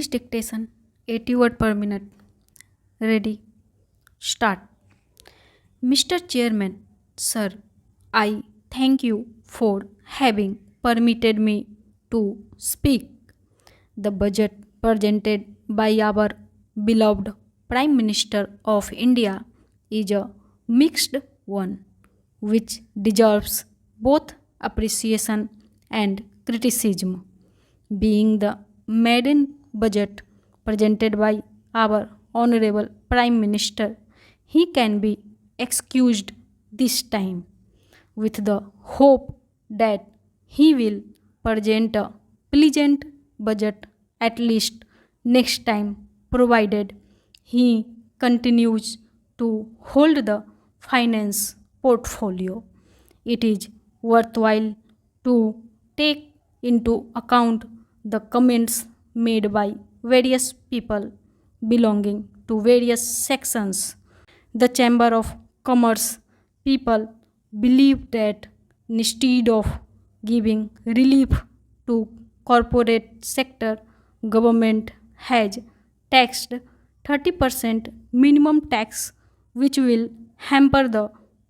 dictation 80 words per minute. Ready? Start. Mr. Chairman, sir, I thank you for having permitted me to speak. The budget presented by our beloved Prime Minister of India is a mixed one, which deserves both appreciation and criticism. Being the maiden budget presented by our Honorable Prime Minister, he can be excused this time, with the hope that he will present a pleasant budget at least next time, provided he continues to hold the finance portfolio. It is worthwhile to take into account the comments made by various people belonging to various sections. The Chamber of Commerce people believe that instead of giving relief to corporate sector, government has taxed 30% minimum tax, which will hamper the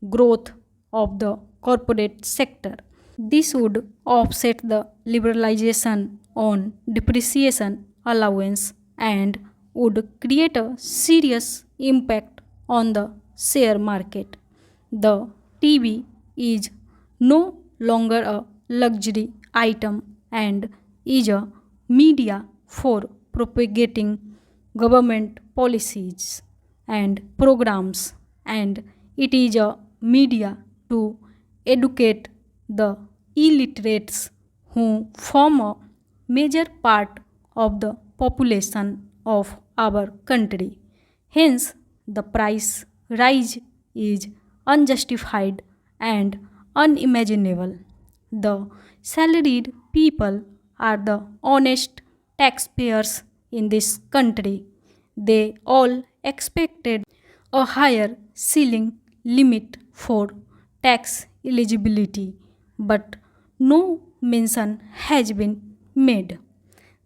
growth of the corporate sector. This would offset the liberalization on depreciation allowance and would create a serious impact on the share market. The TV is no longer a luxury item and is a media for propagating government policies and programs, and it is a media to educate the illiterates who form a major part of the population of our country. Hence, the price rise is unjustified and unimaginable. The salaried people are the honest taxpayers in this country. They all expected a higher ceiling limit for tax eligibility, but no mention has been made.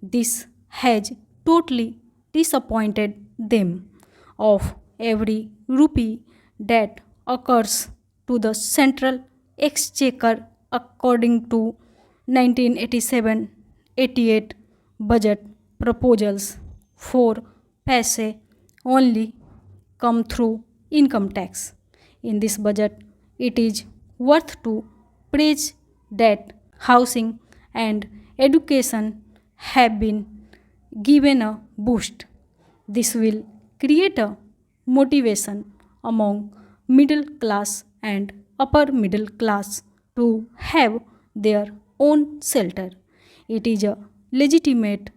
This has totally disappointed them. Of every rupee that occurs to the central exchequer according to 1987-88 budget proposals, 4 paise only come through income tax. In this budget, it is worth to praise that housing and education have been given a boost. This will create a motivation among middle class and upper middle class to have their own shelter. It is a legitimate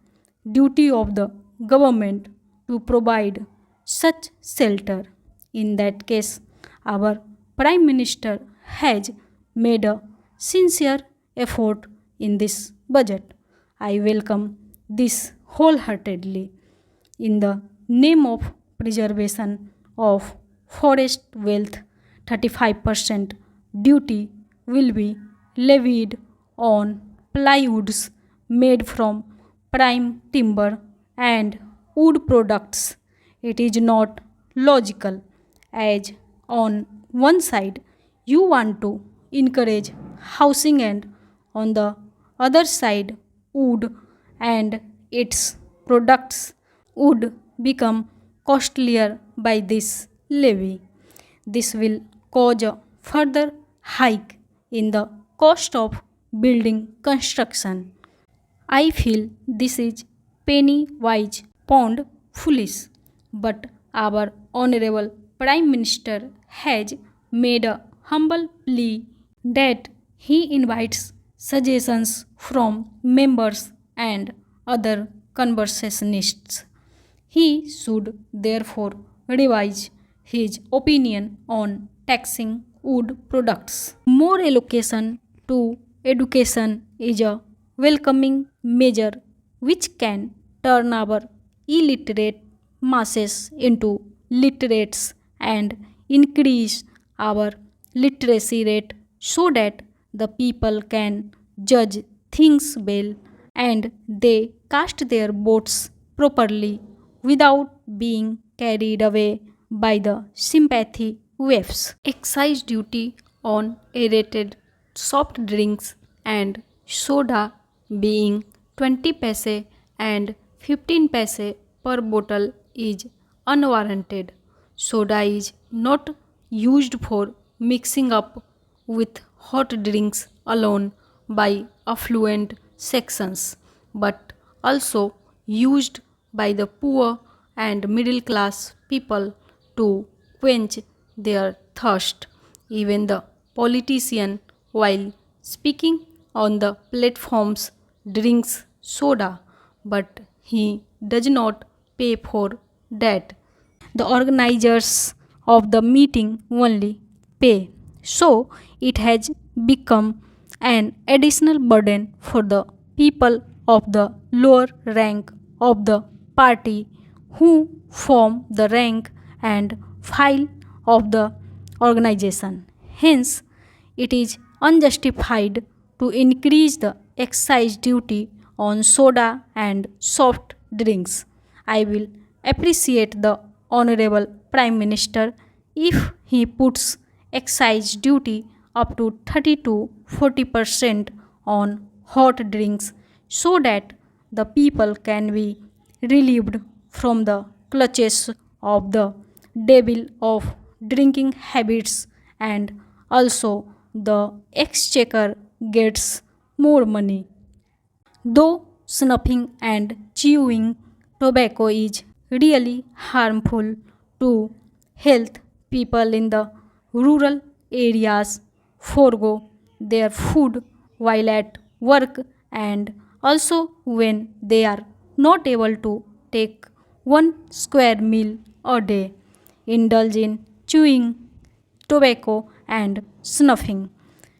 duty of the government to provide such shelter. In that case, our Prime Minister has made a sincere effort in this budget. I welcome this wholeheartedly. In the name of preservation of forest wealth, 35% duty will be levied on plywoods made from prime timber and wood products. It is not logical, as on one side you want to encourage housing and on the other side wood and its products would become costlier by this levy. This will cause a further hike in the cost of building construction. I feel this is penny wise pound foolish, but our Honorable Prime Minister has made a humble plea that he invites suggestions from members and other conversationists. He should therefore revise his opinion on taxing wood products. More allocation to education is a welcoming measure which can turn our illiterate masses into literates and increase our literacy rate so that the people can judge things well and they cast their votes properly without being carried away by the sympathy waves. Excise duty on aerated soft drinks and soda being 20 paise and 15 paise per bottle is unwarranted. Soda is not used for mixing up with hot drinks alone by affluent sections, but also used by the poor and middle class people to quench their thirst. Even the politician, while speaking on the platforms, drinks soda, but he does not pay for that. The organizers of the meeting only pay. So it has become an additional burden for the people of the lower rank of the party who form the rank and file of the organization. Hence, it is unjustified to increase the excise duty on soda and soft drinks. I will appreciate the Honorable Prime Minister if he puts excise duty up to 30 to 40% on hot drinks so that the people can be relieved from the clutches of the devil of drinking habits, and also the exchequer gets more money. Though snuffing and chewing tobacco is really harmful to health, people in the rural areas forego their food while at work, and also when they are not able to take one square meal a day, indulge in chewing tobacco and snuffing.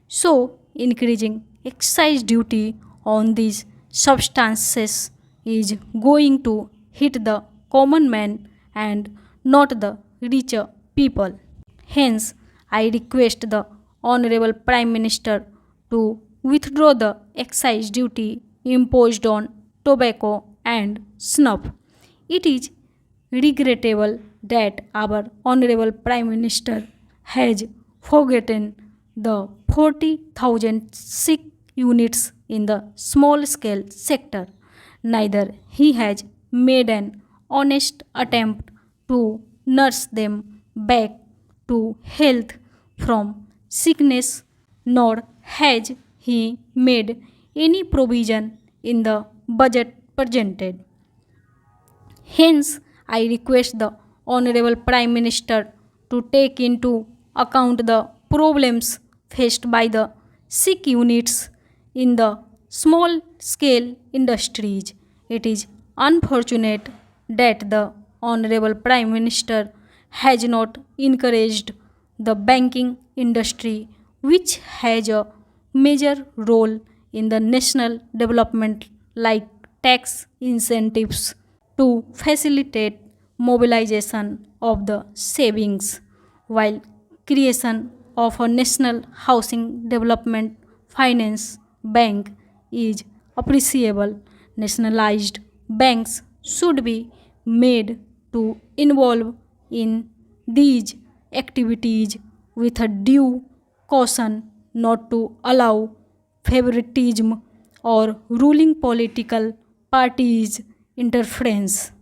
So, increasing excise duty on these substances is going to hit the common man and not the richer people. Hence, I request the Honorable Prime Minister to withdraw the excise duty imposed on tobacco and snuff. It is regrettable that our Honorable Prime Minister has forgotten the 40,000 sick units in the small scale sector. Neither he has made an honest attempt to nurse them back to health from sickness, nor has he made any provision in the budget presented. Hence, I request the Honorable Prime Minister to take into account the problems faced by the sick units in the small scale industries. It is unfortunate that the Honorable Prime Minister has not encouraged the banking industry, which has a major role in the national development, like tax incentives to facilitate mobilization of the savings, while creation of a national housing development finance bank is appreciable. Nationalized banks should be made to involve in these activities with a due caution, not to allow favoritism or ruling political parties interference.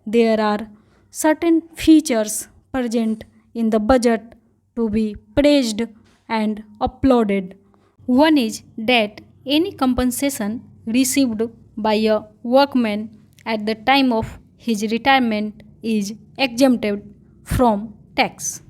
There are certain features present in the budget to be praised and applauded. One is that any compensation received by a workman at the time of his retirement is exempted from tax.